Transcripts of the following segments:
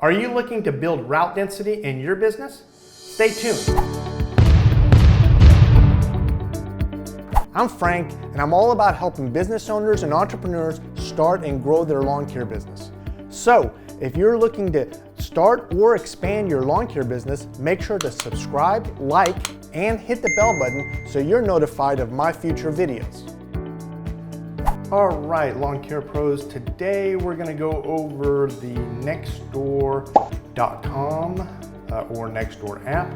Are you looking to build route density in your business? Stay tuned. I'm Frank, and I'm all about helping business owners and entrepreneurs start and grow their lawn care business. So, if you're looking to start or expand your lawn care business, make sure to subscribe, like, and hit the bell button so you're notified of my future videos. All right, lawn care pros, today we're going to go over the Nextdoor.com or Nextdoor app.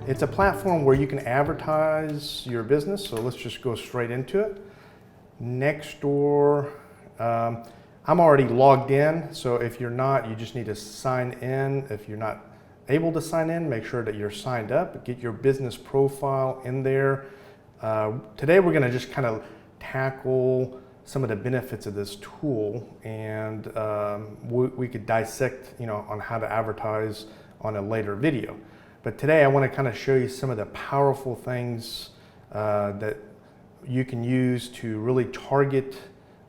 It's a platform where you can advertise your business, so let's just go straight into it. Nextdoor, I'm already logged in, so if you're not, you just need to sign in. If you're not able to sign in, make sure that you're signed up, get your business profile in there. Today we're going to just kind of tackle some of the benefits of this tool, and we could dissect, on how to advertise on a later video. But today I want to kind of show you some of the powerful things that you can use to really target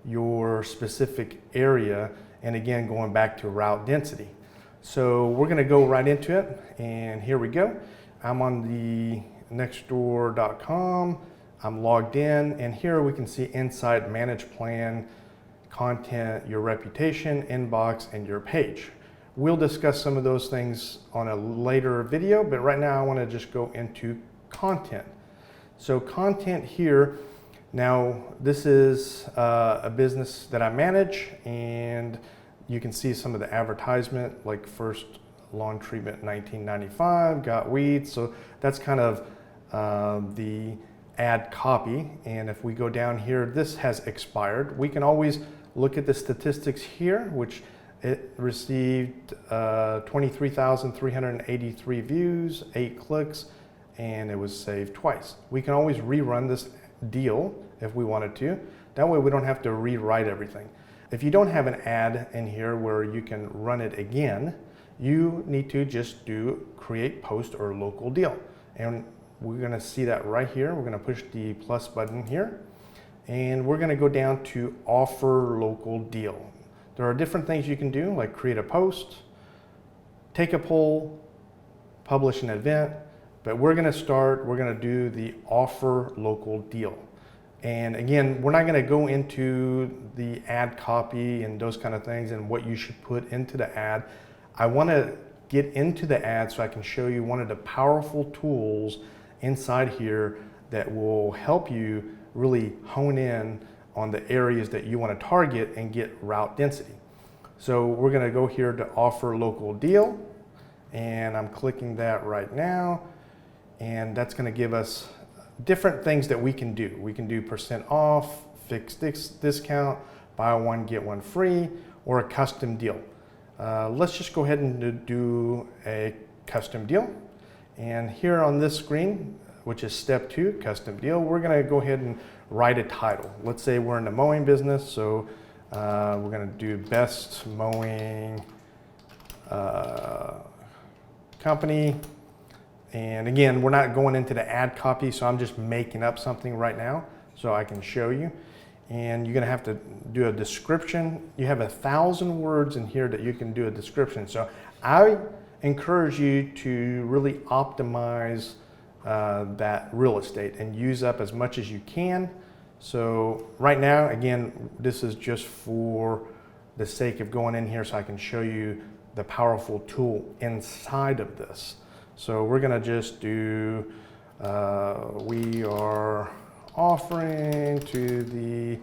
your specific area, and again, going back to route density. So we're going to go right into it, and here we go. I'm on the Nextdoor.com. I'm logged in, and here we can see Insight, Manage Plan, Content, your reputation, inbox, and your page. We'll discuss some of those things on a later video, but right now I want to just go into content. So content here, now this is a business that I manage, and you can see some of the advertisement, like first lawn treatment 1995, got weeds. So that's kind of the ad copy, and if we go down here, this has expired. We can always look at the statistics here, which it received 23,383 views, 8 clicks, and it was saved twice. We can always rerun this deal if we wanted to. That way we don't have to rewrite everything. If you don't have an ad in here where you can run it again, you need to just do create post or local deal. And we're going to see that right here. We're going to push the plus button here, and we're going to go down to offer local deal. There are different things you can do, like create a post, take a poll, publish an event, but we're going to do the offer local deal. And again, we're not going to go into the ad copy and those kind of things and what you should put into the ad. I want to get into the ad so I can show you one of the powerful tools inside here that will help you really hone in on the areas that you want to target and get route density. So we're going to go here to offer local deal, and I'm clicking that right now, and that's going to give us different things that we can do. We can do percent off, fixed discount, buy one get one free, or a custom deal. Let's just go ahead and do a custom deal. And here on this screen, which is step 2, custom deal, we're going to go ahead and write a title. Let's say we're in the mowing business, so we're going to do best mowing company. And again, we're not going into the ad copy, so I'm just making up something right now so I can show you. And you're going to have to do a description. You have 1,000 words in here that you can do a description. So I encourage you to really optimize that real estate and use up as much as you can. So right now, again, this is just for the sake of going in here so I can show you the powerful tool inside of this. So we're going to just do, we are offering to the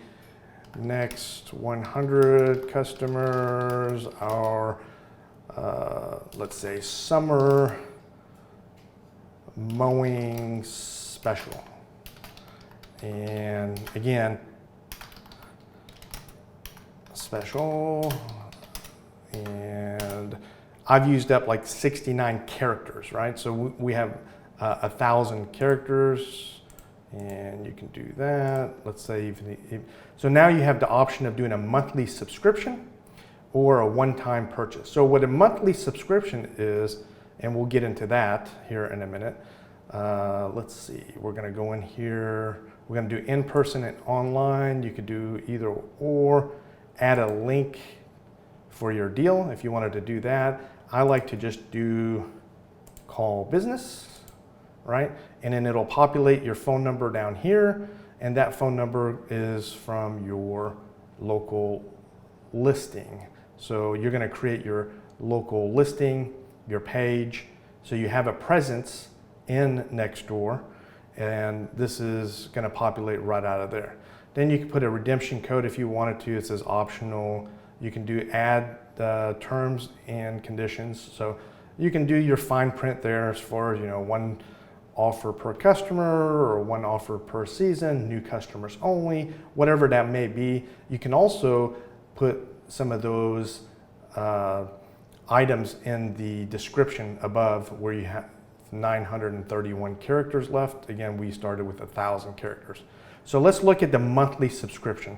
next 100 customers our let's say summer mowing special. And again, special, and I've used up like 69 characters, right? So we have 1,000 characters, and you can do that. Let's say so now you have the option of doing a monthly subscription or a one-time purchase. So what a monthly subscription is, and we'll get into that here in a minute. Let's see, we're gonna go in here. We're gonna do in-person and online. You could do either or, add a link for your deal if you wanted to do that. I like to just do call business, right? And then it'll populate your phone number down here, and that phone number is from your local listing. So you're going to create your local listing, your page, so you have a presence in Nextdoor, and this is going to populate right out of there. Then you can put a redemption code if you wanted to. It says optional. You can do add terms and conditions. So you can do your fine print there as far as, one offer per customer or one offer per season, new customers only, whatever that may be. You can also put some of those items in the description above where you have 931 characters left. Again, we started with 1,000 characters. So let's look at the monthly subscription.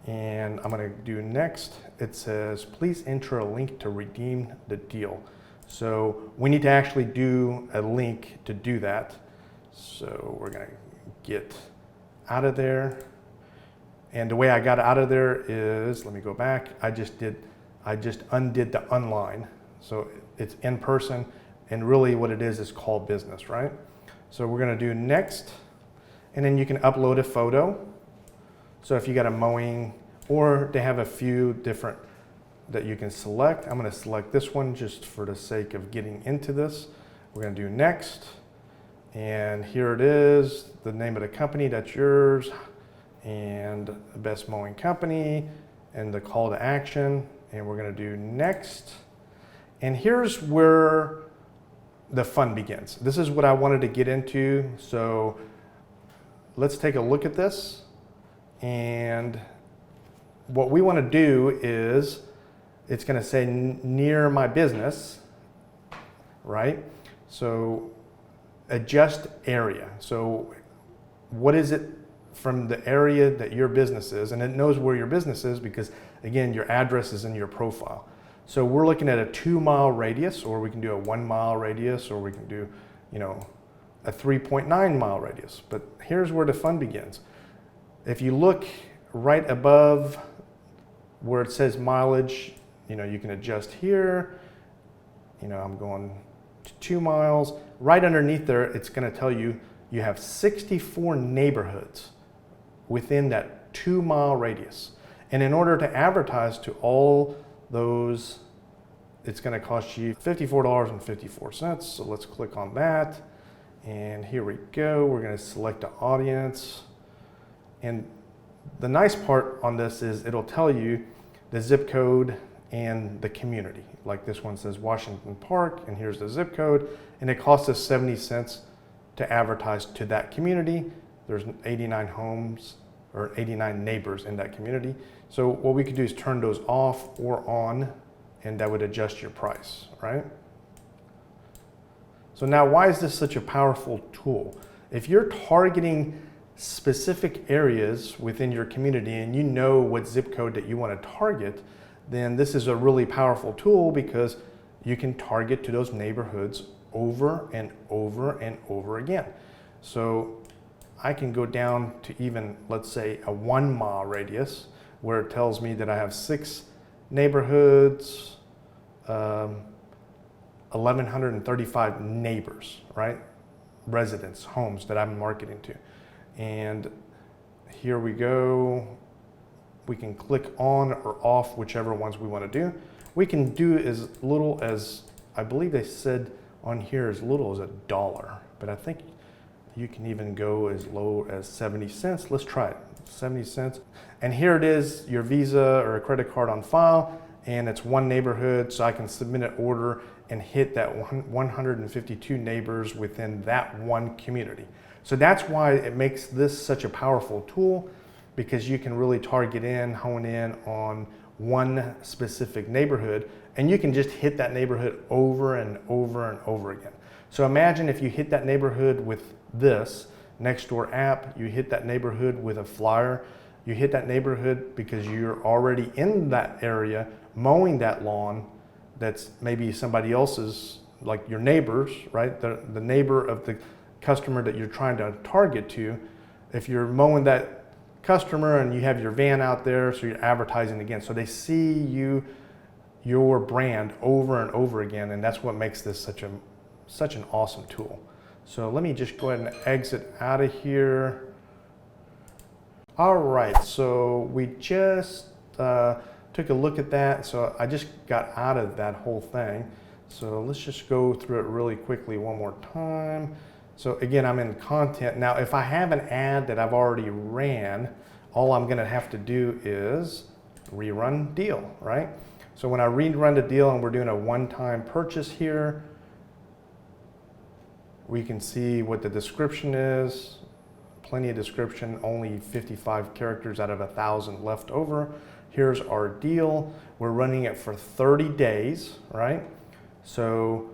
And I'm going to do next. It says, please enter a link to redeem the deal. So we need to actually do a link to do that. So we're going to get out of there. And the way I got out of there is, let me go back. I just undid the online. So it's in person, and really what it is call business, right? So we're going to do next, and then you can upload a photo. So if you got a mowing, or they have a few different that you can select. I'm going to select this one just for the sake of getting into this. We're going to do next, and here it is, the name of the company, that's yours, and the best mowing company, and the call to action, and we're going to do next. And here's where the fun begins. This is what I wanted to get into. So let's take a look at this. And what we want to do is, it's going to say near my business, right? So adjust area. So what is it from the area that your business is? And it knows where your business is because, again, your address is in your profile. So we're looking at a 2-mile radius, or we can do a 1-mile radius, or we can do, a 3.9-mile radius. But here's where the fun begins. If you look right above where it says mileage, you can adjust here. I'm going to 2 miles. Right underneath there, it's going to tell you you have 64 neighborhoods within that 2-mile radius. And in order to advertise to all those, it's going to cost you $54.54. So let's click on that. And here we go. We're going to select the audience. And the nice part on this is it'll tell you the zip code and the community. Like this one says Washington Park, and here's the zip code, and it costs us 70 cents to advertise to that community. There's 89 homes or 89 neighbors in that community. So what we could do is turn those off or on, and that would adjust your price, right? So now, why is this such a powerful tool? If you're targeting specific areas within your community and you know what zip code that you want to target, then this is a really powerful tool because you can target to those neighborhoods over and over and over again. So I can go down to even, let's say, a 1-mile radius where it tells me that I have 6 neighborhoods, 1,135 neighbors, right? Residents, homes that I'm marketing to. And here we go. We can click on or off whichever ones we want to do. We can do as little as, I believe they said on here, as little as $1, but I think you can even go as low as 70 cents. Let's try it, 70 cents. And here it is, your Visa or a credit card on file, and it's one neighborhood, so I can submit an order and hit that 152 neighbors within that one community. So that's why it makes this such a powerful tool, because you can really target in, hone in on one specific neighborhood, and you can just hit that neighborhood over and over and over again. So imagine if you hit that neighborhood with this Nextdoor app, you hit that neighborhood with a flyer, you hit that neighborhood because you're already in that area mowing that lawn that's maybe somebody else's, like your neighbors, right? The neighbor of the customer that you're trying to target to. If you're mowing that customer and you have your van out there, so you're advertising again. So they see you your brand over and over again, and that's what makes this such an awesome tool. So let me just go ahead and exit out of here. All right, so we just took a look at that. So I just got out of that whole thing. So let's just go through it really quickly one more time. So again, I'm in content. Now, if I have an ad that I've already ran, all I'm gonna have to do is rerun deal, right? So when I rerun the deal and we're doing a one-time purchase here, we can see what the description is. Plenty of description, only 55 characters out of 1,000 left over. Here's our deal. We're running it for 30 days, right? So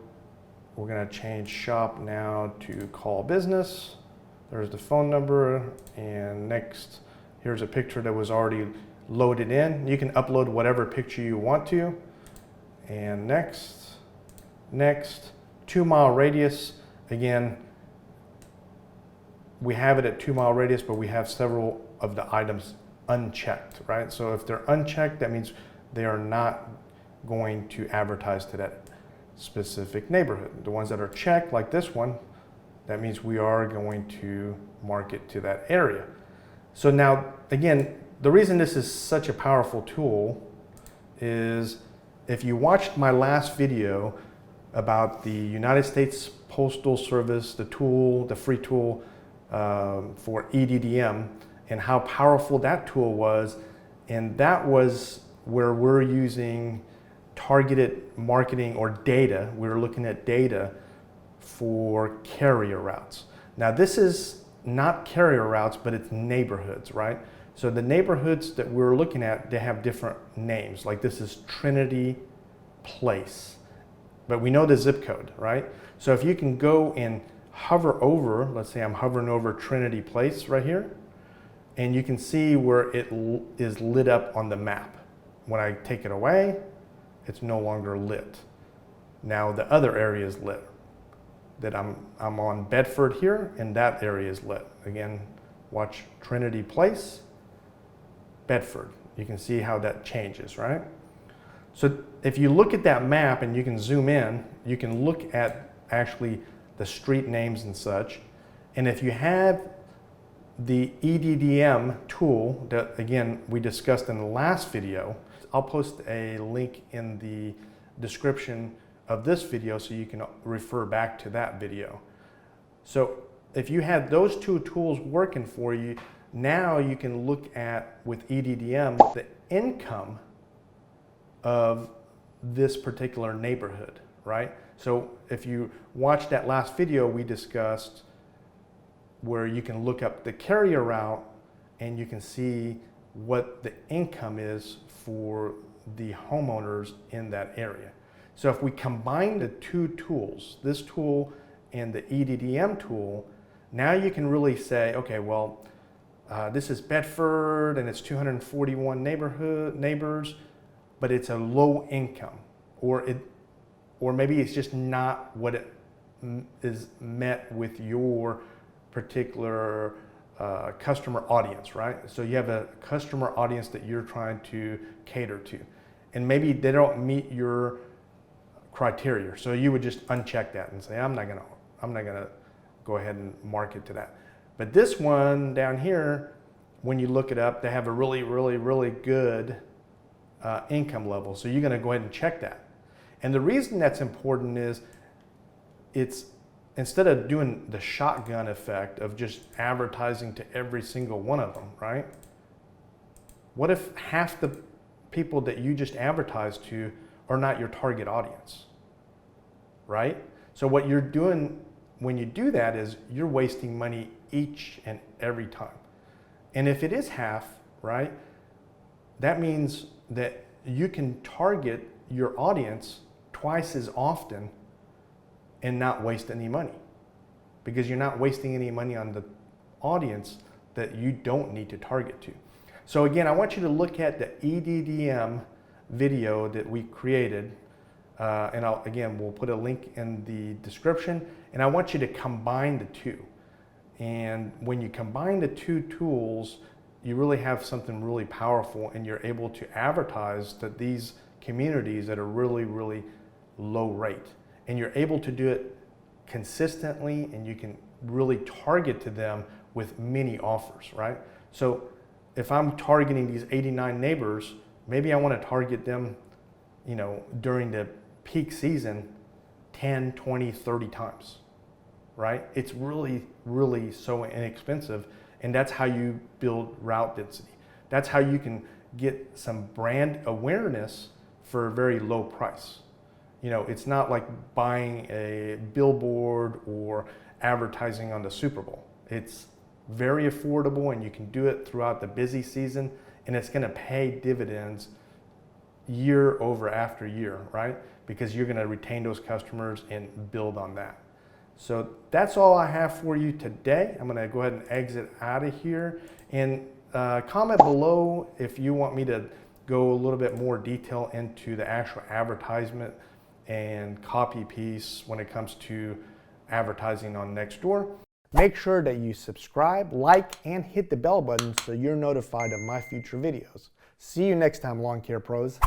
we're gonna change shop now to call business. There's the phone number, and next, here's a picture that was already loaded in. You can upload whatever picture you want to. And next, 2-mile radius. Again, we have it at 2-mile radius, but we have several of the items unchecked, right? So if they're unchecked, that means they are not going to advertise to that specific neighborhood. The ones that are checked, like this one, that means we are going to market to that area. So now, again, the reason this is such a powerful tool is if you watched my last video about the United States Postal Service, the tool, the free tool for E.D.D.M, and how powerful that tool was, and that was where we're using targeted marketing or data. We're looking at data for carrier routes. Now this is not carrier routes, but it's neighborhoods, right? So the neighborhoods that we're looking at, they have different names. Like this is Trinity Place, but we know the zip code, right? So if you can go and hover over, let's say I'm hovering over Trinity Place right here, and you can see where it is lit up on the map. When I take it away, it's no longer lit. Now the other area is lit. That I'm on Bedford here, and that area is lit. Again, watch Trinity Place, Bedford. You can see how that changes, right? So if you look at that map and you can zoom in, you can look at actually the street names and such. And if you have the E.D.D.M tool that, again, we discussed in the last video, I'll post a link in the description of this video so you can refer back to that video. So if you had those two tools working for you, now you can look at, with E.D.D.M, the income of this particular neighborhood, right? So if you watch that last video, we discussed where you can look up the carrier route and you can see what the income is for the homeowners in that area. So if we combine the two tools, this tool and the E.D.D.M tool, now you can really say, okay, well, this is Bedford and it's 241 neighbors, but it's a low income, or maybe it's just not what it is met with your particular customer audience, right? So you have a customer audience that you're trying to cater to, and maybe they don't meet your criteria. So you would just uncheck that and say, I'm not gonna go ahead and market to that. But this one down here, when you look it up, they have a really good income level. So you're gonna go ahead and check that. And the reason that's important is it's, instead of doing the shotgun effect of just advertising to every single one of them, right? What if half the people that you just advertise to are not your target audience, right? So what you're doing when you do that is you're wasting money each and every time. And if it is half, right, that means that you can target your audience twice as often and not waste any money, because you're not wasting any money on the audience that you don't need to target to. So again, I want you to look at the E.D.D.M video that we created, and we'll put a link in the description, and I want you to combine the two. And when you combine the two tools, you really have something really powerful, and you're able to advertise to these communities at a really, really low rate. And you're able to do it consistently, and you can really target to them with many offers, right? So if I'm targeting these 89 neighbors, maybe I want to target them, you know, during the peak season 10, 20, 30 times, right? It's really, really so inexpensive, and that's how you build route density. That's how you can get some brand awareness for a very low price. You know, it's not like buying a billboard or advertising on the Super Bowl. It's very affordable, and you can do it throughout the busy season, and it's going to pay dividends year over after year, right? Because you're going to retain those customers and build on that. So that's all I have for you today. I'm going to go ahead and exit out of here, and comment below if you want me to go a little bit more detail into the actual advertisement and copy piece when it comes to advertising on Nextdoor. Make sure that you subscribe, like, and hit the bell button so you're notified of my future videos. See you next time, lawn care pros.